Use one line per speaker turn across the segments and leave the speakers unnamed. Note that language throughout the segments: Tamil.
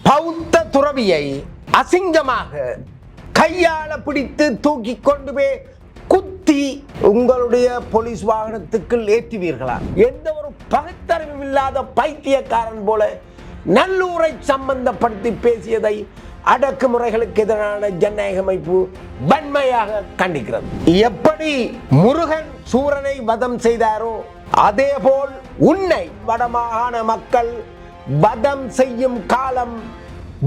பௌத்த துறவியை அசிங்கமாக கையாள பிடித்து தூக்கி கொண்டு போய் குத்தி உங்களுடைய போலீஸ் வாகனத்துக்குள் ஏற்றுவீர்களா? எந்த ஒரு பகுத்தறிவும் இல்லாத பைத்தியக்காரன் போல நல்லூரை சம்பந்தப்படுத்தி பேசியதை அடக்குமுறைகளுக்கு எதிரான ஜனநாயக அமைப்பு வன்மையாக கண்டிக்கிறது. எப்படி முருகன் சூரனை வதம் செய்தாரோ அதேபோல் உன்னை வடமாகாண மக்கள் வதம் செய்யும் காலம்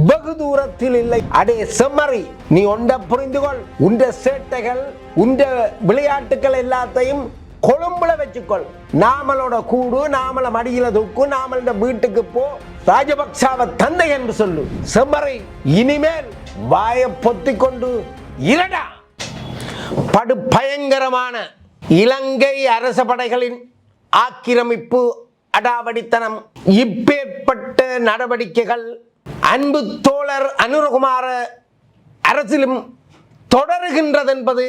வெகு தூரத்தில் இல்லை. அடே செம்மறி, நீ ஒன்றை புரிந்து கொள். உண்ட சேட்டைகள் உண்ட விளையாட்டுகள் எல்லாத்தையும் கொழும்புல வச்சுக்கொள். நாமளோட கூடு, நாமள மடியில தூக்கு, நாமளோட வீட்டுக்கு போ, ராஜபக்சாவை தந்தை என்று சொல்லு. செம்மறி, இனிமேல் வாயை பொத்திக் கொண்டு இரடா. படு பயங்கரமான இலங்கை அரச படைகளின் ஆக்கிரமிப்பு அடாவடித்தனம், இப்பேற்பட்ட நடவடிக்கைகள் அன்பு தோழர் அனுரகுமார அரசிலும் தொடருகின்றது என்பது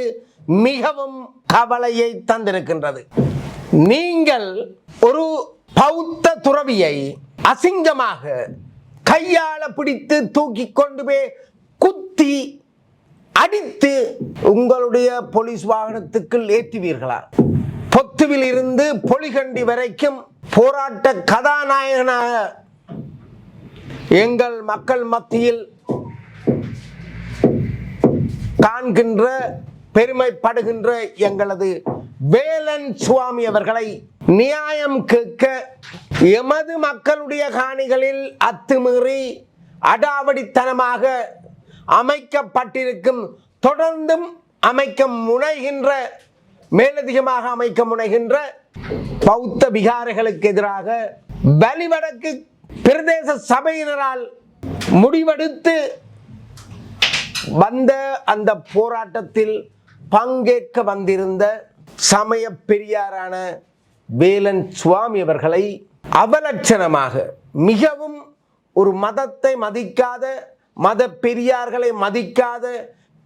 மிகவும் கவலையை தந்திருக்கின்றது. நீங்கள் ஒரு பௌத்த துறவியை அசிங்கமாக கையாள பிடித்து தூக்கி கொண்டு போய் குத்தி அடித்து உங்களுடைய போலீஸ் வாகனத்துக்குள் ஏற்றுவீர்களா? பொத்துவில் இருந்து பொலிகண்டி வரைக்கும் போராட்ட கதாநாயகனாக எங்கள் மக்கள் மத்தியில் காண்கின்ற பெருமைப்படுகின்ற எங்களது வேலன் சுவாமி அவர்களை நியாயம் கேட்க எமது மக்களுடைய காணிகளில் அத்துமீறி அடாவடித்தனமாக அமைக்கப்பட்டிருக்கும், தொடர்ந்தும் அமைக்க முனைகின்ற, மேலதிகமாக அமைக்க முனைகின்ற பௌத்த விகாரைகளுக்கு எதிராக வலிவடக்கு பிரதேச சபையினரால் முடிவெடுத்து வந்த அந்த போராட்டத்தில் பங்கேற்க வந்திருந்த சமய பெரியாரான வேலன் சுவாமி அவர்களை அவலட்சணமாக, மிகவும் ஒரு மதத்தை மதிக்காத, மத பெரியார்களை மதிக்காத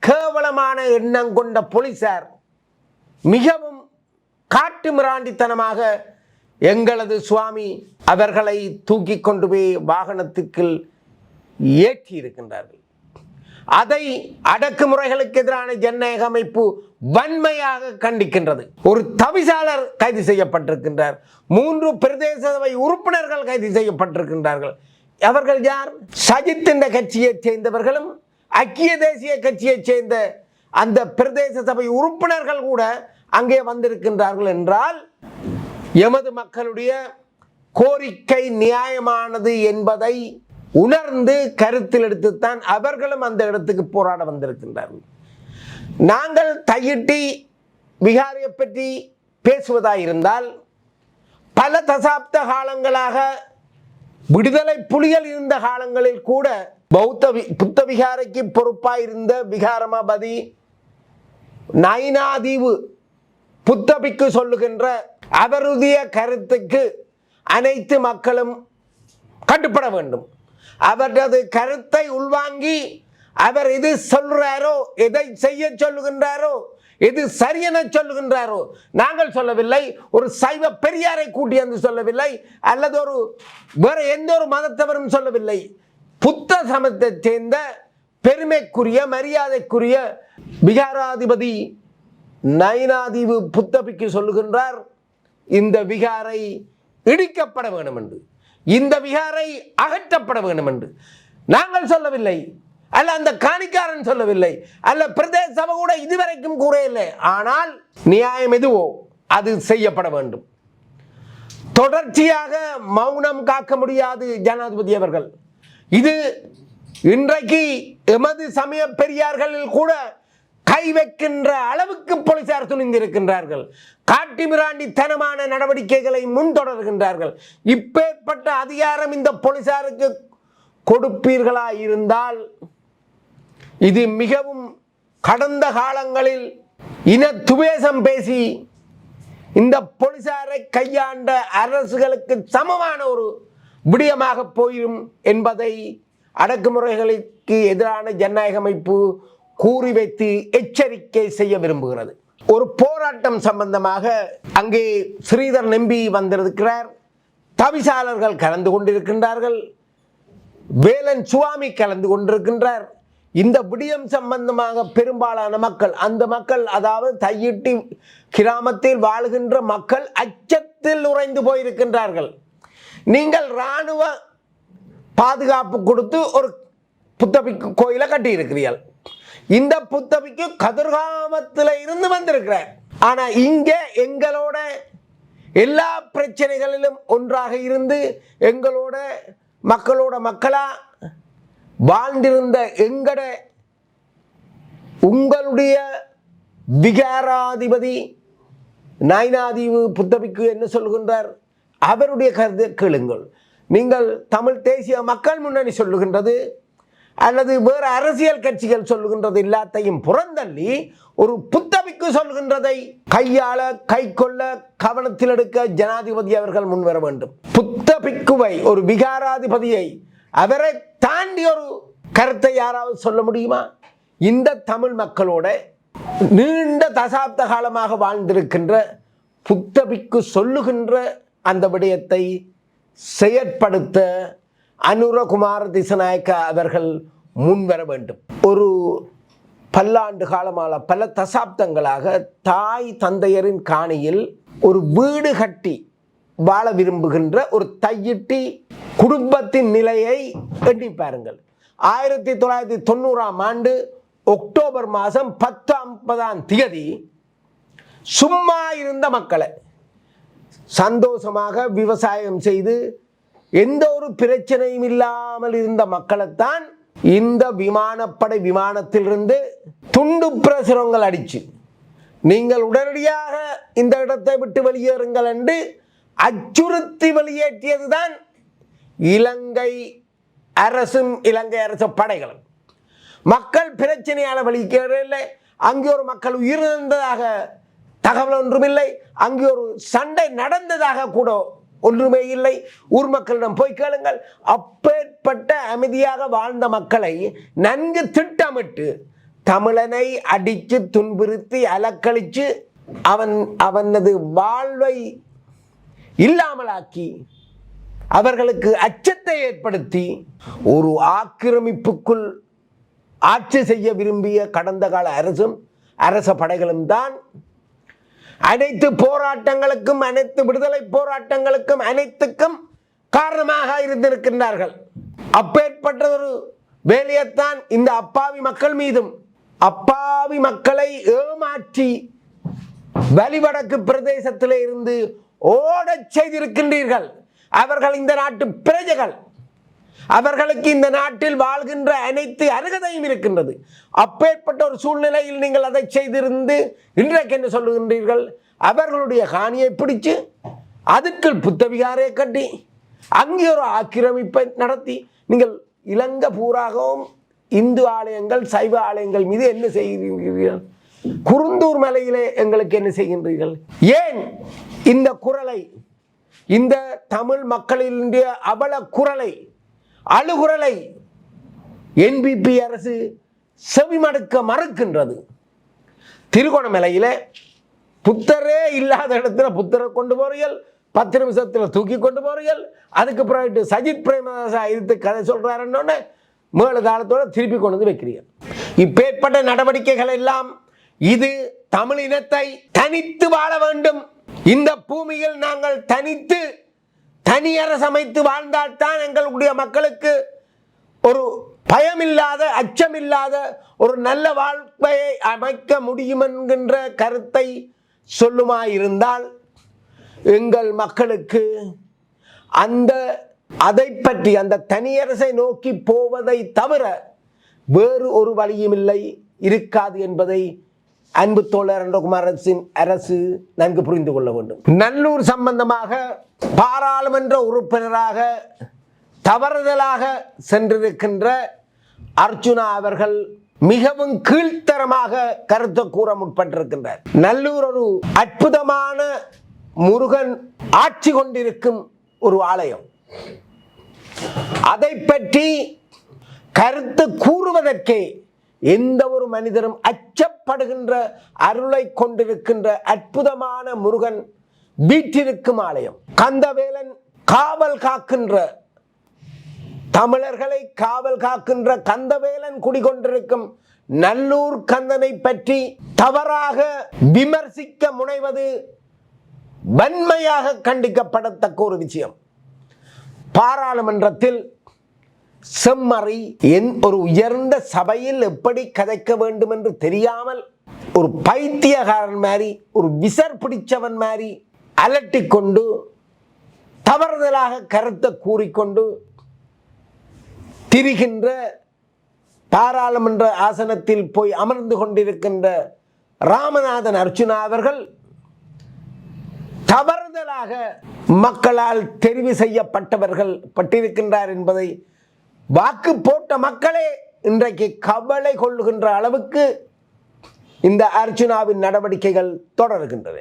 கேவலமான எண்ணம் கொண்ட போலீசார் மிகவும் காட்டு மிராண்டித்தனமாக எங்களது சுவாமி அவர்களை தூக்கி கொண்டு போய் வாகனத்துக்குள் ஏற்றி இருக்கின்றார்கள். அதை அடக்குமுறைகளுக்கு எதிரான ஜனநாயக அமைப்பு வன்மையாக கண்டிக்கின்றது. ஒரு தவிசாளர் கைது செய்யப்பட்டிருக்கின்றார். 3 பிரதேச சபை உறுப்பினர்கள் கைது செய்யப்பட்டிருக்கின்றார்கள். அவர்கள் யார்? சஜித் என்ற கட்சியைச் சேர்ந்தவர்களும் ஐக்கிய தேசிய கட்சியைச் சேர்ந்த அந்த பிரதேச சபை உறுப்பினர்கள் கூட அங்கே வந்திருக்கின்றார்கள் என்றால் எமது மக்களுடைய கோரிக்கை நியாயமானது என்பதை உணர்ந்து கருத்தில் எடுத்துத்தான் அவர்களும் அந்த இடத்துக்கு போராட வந்திருக்கின்றார்கள். நாங்கள் தையிட்டி விகாரியை பற்றி பேசுவதாயிருந்தால் பல தசாப்த காலங்களாக விடுதலை புலிகள் இருந்த காலங்களில் கூட புத்த விகாரைக்கு பொறுப்பாயிருந்த விகாரமாபதி நயினாதீவு புத்தபிக்கு சொல்லுகின்ற அவருடைய கருத்துக்கு அனைத்து மக்களும் கட்டுப்பட வேண்டும். அவரது கருத்தை உள்வாங்கி அவர் எது சொல்றாரோ, எதை செய்ய சொல்லுகின்றாரோ, எது சரியென சொல்லுகின்றாரோ, நாங்கள் சொல்லவில்லை. ஒரு சைவ பெரியாரை கூட்டி என்று சொல்லவில்லை, அல்லது ஒரு வேற எந்த ஒரு மதத்தவரும் சொல்லவில்லை. புத்த சமயத்தை சேர்ந்த பெருமைக்குரிய மரியாதைக்குரிய விகாராதிபதி நயினாதீவு புத்தபிக்கு சொல்லுகின்றார், இந்த விகாரை இடிக்கப்பட வேண்டும் என்று, இந்த விகாரை அகற்றப்பட வேண்டும் என்று. நாங்கள் சொல்லவில்லை, அல்ல அந்த காணிக்காரன் சொல்லவில்லை, அல்ல பிரதேச சபை கூட இதுவரைக்கும் கூறவில்லை. ஆனால் நியாயம் எதுவோ அது செய்யப்பட வேண்டும். தொடர்ச்சியாக மௌனம் காக்க முடியாது ஜனாதிபதி அவர்கள். இது இன்றைக்கு எமது சமய பெரியார்களில் கூட கை வைக்கின்ற அளவுக்கு போலீசார் துணிந்திருக்கின்றார்கள். காட்டி மிராண்டித்தனமான நடவடிக்கைகளை முன்தொடர்கின்றார்கள். இப்பேற்பட்ட அதிகாரம் இந்த போலீசாருக்கு கொடுப்பீர்களா இருந்தால் இது மிகவும் கடந்த காலங்களில் இன துவேஷம் பேசி இந்த போலீசாரை கையாண்ட அரசுகளுக்கு சமமான ஒரு விடயமாக போயிடும் என்பதை அடக்குமுறைகளுக்கு எதிரான ஜனநாயக அமைப்பு கூறி வைத்து எச்சரிக்கை செய்ய விரும்புகிறது. ஒரு போராட்டம் சம்பந்தமாக அங்கே ஸ்ரீதர் நம்பி வந்திருக்கிறார். தவிசாளர்கள் கலந்து கொண்டிருக்கின்றார்கள். வேலன் சுவாமி கலந்து கொண்டிருக்கின்றார். இந்த விடயம் சம்பந்தமாக பெரும்பாலான மக்கள், அந்த மக்கள் அதாவது தையிட்டி கிராமத்தில் வாழுகின்ற மக்கள் அச்சத்தில் உறைந்து போயிருக்கின்றார்கள். நீங்கள் இராணுவ பாதுகாப்பு கொடுத்து ஒரு புத்தபிக்கு கோயிலை கட்டி இருக்கிறீர்கள். இந்த புத்தபிக்கு கதிர்காமத்தில் இருந்து வந்திருக்கிறார். ஆனா இங்க எங்களோட எல்லா பிரச்சனைகளிலும் ஒன்றாக இருந்து எங்களோட மக்களா வாழ்ந்திருந்த உங்களுடைய விகாராதிபதி நயினாதீவு புத்தபிக்கு என்ன சொல்கின்றார்? அவருடைய கருத்தை கேளுங்கள். நீங்கள் தமிழ் தேசிய மக்கள் முன்னணி சொல்லுகின்றது அல்லது வேறு அரசியல் கட்சிகள் சொல்லுகின்றது எல்லாத்தையும் புறந்தள்ளி ஒரு புத்தபிக்கு சொல்கின்றதை கையாள கை கொள்ள கவனத்தில் எடுக்க ஜனாதிபதி அவர்கள் முன்வர வேண்டும். புத்தபிக்குவை ஒரு விகாராதிபதியை அவரை தாண்டி ஒரு கருத்தை யாராவது சொல்ல முடியுமா? இந்த தமிழ் மக்களோட நீண்ட தசாப்த காலமாக வாழ்ந்திருக்கின்ற புத்தபிக்கு சொல்லுகின்ற அந்த விடயத்தை செயற்படுத்த அனுரகுமார திசநாயக்க அவர்கள் முன்வர வேண்டும். ஒரு பல்லாண்டு காலமாக பல தசாப்தங்களாக தாய் தந்தையரின் காணியில் ஒரு வீடு கட்டி வாழ விரும்புகின்ற ஒரு தையிட்டி குடும்பத்தின் நிலையை எண்ணி பாருங்கள். 1990 அக்டோபர் மாதம் 19 சும்மா இருந்த மக்களை சந்தோஷமாக விவசாயம் செய்து எந்த ஒரு பிரச்சனையும் இல்லாமல் இருந்த மக்களைத்தான் இந்த விமானப்படை விமானத்திலிருந்து துண்டு பிரசுரங்கள் அடிச்சு நீங்கள் உடனடியாக இந்த இடத்தை விட்டு வெளியேறுங்கள் என்று அச்சுறுத்தி வெளியேற்றியதுதான் இலங்கை அரசும் இலங்கை அரசு படைகளும். மக்கள் பிரச்சனையால வெளியேறவில்லை. அங்கே ஒரு மக்கள் உயிரிழந்ததாக தகவல் ஒன்றுமில்லை. அங்கே ஒரு சண்டை நடந்ததாக கூட ஒன்றுமே இல்லை. ஊர் மக்களிடம் போய் கேளுங்கள். அப்பேற்பட்ட அமைதியாக வாழ்ந்த மக்களை நன்கு திட்டமிட்டு தமிழனை அடித்து துன்புறுத்தி அலக்களித்து அவனது வாழ்வை இல்லாமலாக்கி அவர்களுக்கு அச்சத்தை ஏற்படுத்தி ஒரு ஆக்கிரமிப்புக்குள் ஆட்சி செய்ய விரும்பிய கடந்த கால அரசும் அரச படைகளும் தான் அனைத்து போராட்டங்களுக்கும் அனைத்து விடுதலை போராட்டங்களுக்கும் அனைத்துக்கும் காரணமாக இருந்திருக்கின்றார்கள். அப்பேற்பட்ட ஒரு வேலையைத்தான் இந்த அப்பாவி மக்கள் மீதும் அப்பாவி மக்களை ஏமாற்றி வலிவடக்கு பிரதேசத்திலே இருந்து ஓடச் செய்திருக்கின்றீர்கள். அவர்கள் இந்த நாட்டு பிரஜைகள். அவர்களுக்கு இந்த நாட்டில் வாழ்கின்ற அனைத்து அருகதையும் இருக்கின்றது. அப்பேற்பட்ட ஒரு சூழ்நிலையில் நீங்கள் அதை செய்திருந்து இன்றைக்கு என்ன சொல்லுகின்றீர்கள்? அவர்களுடைய காணியை பிடிச்சு அதுக்குள் புத்தவிகாரை கட்டி அங்கே ஒரு ஆக்கிரமிப்பை நடத்தி நீங்கள் இலங்கை பூராகவும் இந்து ஆலயங்கள் சைவ ஆலயங்கள் மீது என்ன செய்கிறீர்கள்? குருந்தூர் மலையிலே எங்களுக்கு என்ன செய்கின்றீர்கள்? ஏன் இந்த குரலை, இந்த தமிழ் மக்களினுடைய அவல குரலை, அழுகுரலை NPP அரசு செவிமடுக்க மறுக்கின்றது? திருகோணமலையில புத்தரே இல்லாத இடத்துல புத்தரை கொண்டு போறீர்கள், 10 நிமிஷத்தில் தூக்கி கொண்டு போறீர்கள். அதுக்கு பிறகு சஜித் பிரேமதாசா இருந்து கதை சொல்றாருன்னு மேல காலத்தோட திருப்பி கொண்டு வந்து வைக்கிறீர்கள். இப்பேற்பட்ட நடவடிக்கைகள் எல்லாம் இது தமிழ் இனத்தை தனித்து வாழ வேண்டும். இந்த பூமியில் நாங்கள் தனித்து தனி அரசு அமைத்து வாழ்ந்தால்தான் எங்களுடைய மக்களுக்கு ஒரு பயமில்லாத அச்சமில்லாத ஒரு நல்ல வாழ்க்கையை அமைக்க முடியும் என்கின்ற கருத்தை சொல்லுமாயிருந்தால் எங்கள் மக்களுக்கு அதை பற்றி அந்த தனியரசை நோக்கி போவதை தவிர வேறு ஒரு வழியும் இல்லை, இருக்காது என்பதை அன்பு தோழர் அனுரகுமாரத்தின் அரசு நன்கு புரிந்து கொள்ள வேண்டும். நல்லூர் சம்பந்தமாக பாராளுமன்ற உறுப்பினராக தவறுதலாக சென்றிருக்கின்ற அர்ச்சுனா அவர்கள் மிகவும் கீழ்த்தரமாக கருத்து கூற முற்பட்டிருக்கின்றார். நல்லூர் ஒரு அற்புதமான முருகன் ஆட்சி கொண்டிருக்கும் ஒரு ஆலயம். அதை பற்றி கருத்து கூறுவதற்கே எந்த ஒரு மனிதரும் அச்சப்படுகின்ற அருளை கொண்டிருக்கின்ற அற்புதமான முருகன் வீற்றிருக்கும் ஆலயம். கந்தவேலன் காவல் காக்கின்ற தமிழர்களை காவல் காக்கின்ற கந்தவேலன் குடிகொண்டிருக்கும் நல்லூர் கந்தனை பற்றி தவறாக விமர்சிக்க முனைவது வன்மையாக கண்டிக்கப்படத்தக்க ஒரு விஷயம். பாராளுமன்றத்தில் செம்மறி ஒரு உயர்ந்த சபையில் எப்படி கதைக்க வேண்டும் என்று தெரியாமல் ஒரு பைத்தியகாரன் மாதிரி, ஒரு விசர் பிடிச்சவன் மாதிரி அலட்டிக்கொண்டு தவறுதலாக கருத்தை கூறிக்கொண்டு திரிகின்ற, பாராளுமன்ற ஆசனத்தில் போய் அமர்ந்து கொண்டிருக்கின்ற ராமநாதன் அர்ச்சுனா அவர்கள் தவறுதலாக மக்களால் தெரிவு செய்யப்பட்டவர்கள் பட்டிருக்கின்றார் என்பதை வாக்கு போட்ட மக்களே இன்றைக்கு கவலை கொள்ளுகின்ற அளவுக்கு இந்த அர்ச்சுனாவின் நடவடிக்கைகள் தொடர்கின்றன.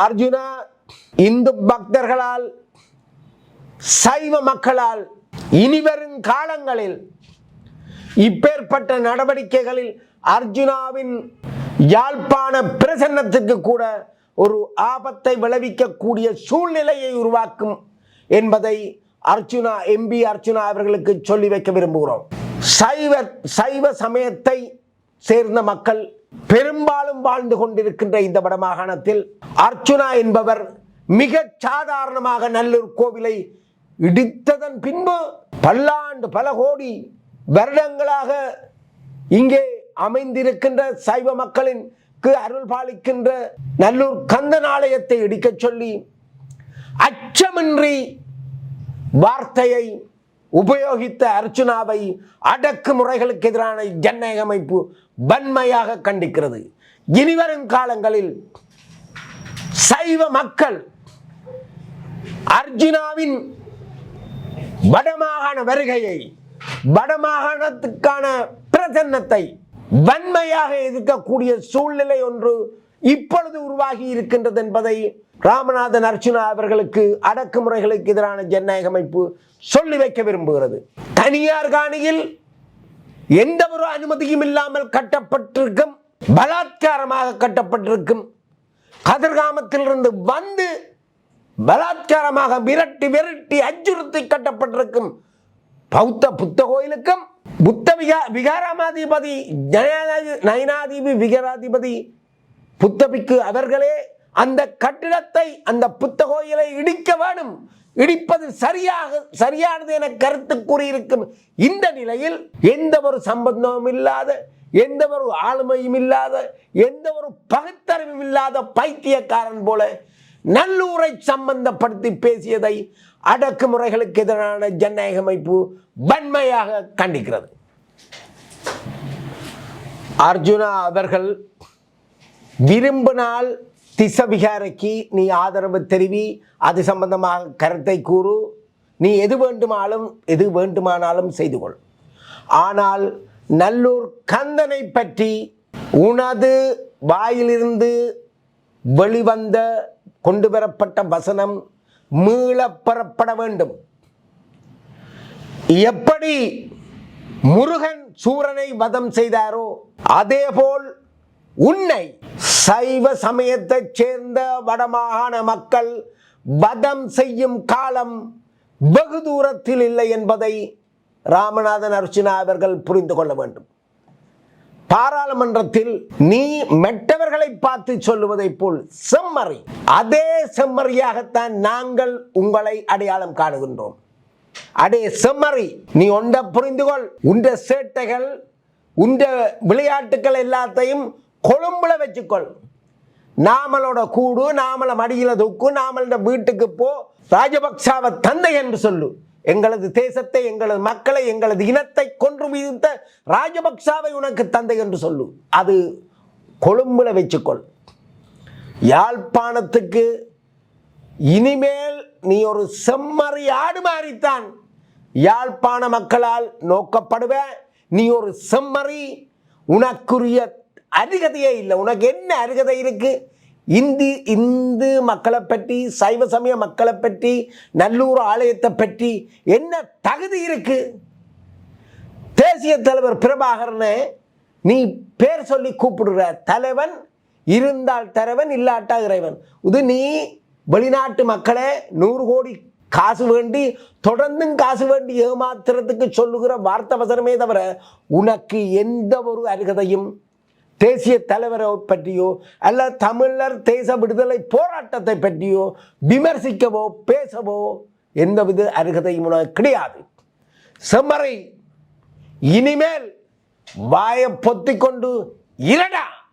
அர்ஜுனா இந்து பக்தர்களால், சைவ மக்களால் இனிவரும் காலங்களில் இப்பேற்பட்ட நடவடிக்கைகளில் அர்ஜுனாவின் யாழ்ப்பாண பிரசன்னத்துக்கு கூட ஒரு ஆபத்தை விளைவிக்கக்கூடிய சூழ்நிலையை உருவாக்கும் என்பதை அர்ச்சுனா எம்பி அர்ச்சுனா அவர்களுக்கு சொல்லி வைக்க விரும்புகிறோம். சைவ சமயத்தை சேர்ந்த மக்கள் பெரும்பாலும் வாழ்ந்து கொண்டிருக்கின்ற இந்த வடமாகாணத்தில் அர்ச்சுனா என்பவர் மிக சாதாரணமாக நல்லூர் கோவிலை இடித்ததன் பின்பு பல கோடி வருடங்களாக இங்கே அமைந்திருக்கின்ற சைவ மக்களின் அருள் பாலிக்கின்ற நல்லூர் கந்தன் ஆலயத்தை இடிக்க சொல்லி அச்சமின்றி வார்த்தையை உபயோகித்த அர்ச்சுனாவை அடக்குமுறைகளுக்கு எதிரான ஜனநாயக அமைப்பு வன்மையாக கண்டிக்கிறது. இனிவரும் காலங்களில் சைவ மக்கள் அர்ஜுனாவின் வடமாகாண வருகையை, வடமாகாணத்துக்கான பிரசன்னத்தை வன்மையாக எதிர்க்கக்கூடிய சூழ்நிலை ஒன்று இப்பொழுது உருவாகி இருக்கின்றது என்பதை ராமநாதன் அர்ச்சுனா அவர்களுக்கு அடக்குமுறைகளுக்கு எதிரான ஜனநாயக அமைப்பு சொல்லி வைக்க விரும்புகிறது. தனியார் காணியில் எந்த ஒரு அனுமதியும் இல்லாமல் கட்டப்பட்டிருக்கும், பலாத்காரமாக கட்டப்பட்டிருக்கும், கதிர்காமத்திலிருந்து வந்து பலாத்காரமாக விரட்டி அச்சுறுத்தி கட்டப்பட்டிருக்கும் பௌத்த புத்த கோயிலுக்கும் புத்த விகாராமாதிபதி நயனாதிபி விகாராதிபதி புத்தபிக்கு அவர்களே அந்த கட்டிடத்தை, அந்த புத்த கோயிலை இடிக்க வேண்டும், இடிப்பது சரியானது என கருத்து கூறியிருக்கும் இந்த நிலையில் எந்த ஒரு சம்பந்தமும் இல்லாத, எந்த ஒரு ஆளுமையும் இல்லாத, எந்த ஒரு பகுத்தறிவும் இல்லாத பைத்தியக்காரன் போல நல்லூரை சம்பந்தப்படுத்தி பேசியதை அடக்குமுறைகளுக்கு எதிரான ஜனநாயக அமைப்பு வன்மையாக கண்டிக்கிறது. அர்ஜுனா அவர்கள் விரும்பினால் திசவிகாரைக்கு நீ ஆதரவு தெரிவி, அது சம்பந்தமாக கருத்தை கூறு, நீ எது வேண்டுமானாலும் செய்து கொள். ஆனால் நல்லூர் கந்தனை பற்றி உனது வாயிலிருந்து வெளிவந்த கொண்டு வரப்பட்ட வசனம் மீளப் பெறப்பட வேண்டும். எப்படி முருகன் சூரனை வதம் செய்தாரோ அதேபோல் உன்னை சைவ சமயத்தைச் சேர்ந்த வடமாகாண மக்கள் வதம் செய்யும் காலம் வெகு தூரத்தில் இல்லை என்பதை ராமநாதன் அர்ச்சுனா அவர்கள் புரிந்து கொள்ள வேண்டும். பாராளுமன்றத்தில் நீ மற்றவர்களை பார்த்து சொல்லுவதை போல் செம்மறி, அதே செம்மறியாகத்தான் நாங்கள் உங்களை அடையாளம் காணுகின்றோம். அடே செம்மறி, நீ ஒன்றை புரிந்துகொள், உண்ட சேட்டைகள், உண்ட விளையாட்டுக்கள் எல்லாத்தையும் கொழும்புல வச்சுக்கொள். நாமளோட கூடு, நாமள மடியில தூக்கு, நாமளோட வீட்டுக்கு போ, ராஜபக்சாவை தந்தை என்று சொல்லு. எங்களது தேசத்தை, எங்களது மக்களை, எங்களது இனத்தை கொன்று வீழ்த்த ராஜபக்சாவை உனக்கு தந்தை என்று சொல்லு. அது கொழும்புல வச்சுக்கொள். யாழ்ப்பாணத்துக்கு இனிமேல் நீ ஒரு செம்மறி ஆடு மாறித்தான் யாழ்ப்பாண மக்களால் நோக்கப்படுவ. நீ ஒரு செம்மறி, உனக்குரிய அருகதையே இல்லை. உனக்கு என்ன அருகதை இருக்கு? இந்து மக்களை பற்றி, சைவ சமய மக்களை பற்றி, நல்லூர் ஆலயத்தை பற்றி என்ன தகுதி இருக்கு? தேசிய தலைவர் பிரபாகரனை நீ பேர் சொல்லி கூப்பிடுற. தலைவன் இருந்தால் தலைவன், இல்லாட்டா இறைவன். இது நீ வெளிநாட்டு மக்களை 100 கோடி காசு வேண்டி தொடர்ந்தும் காசு வேண்டி ஏமாத்துறதுக்கு சொல்லுகிற வார்த்தை வசனமே தவிர உனக்கு எந்த ஒரு அருகதையும் தேசிய தலைவரை பற்றியோ அல்ல தமிழர் தேச விடுதலை போராட்டத்தை பற்றியோ விமர்சிக்கவோ பேசவோ எந்தவித அருகதையும் உனக்கு கிடையாது. செம்மறி, இனிமேல் வாயை பொத்திக்கொண்டு இரடா.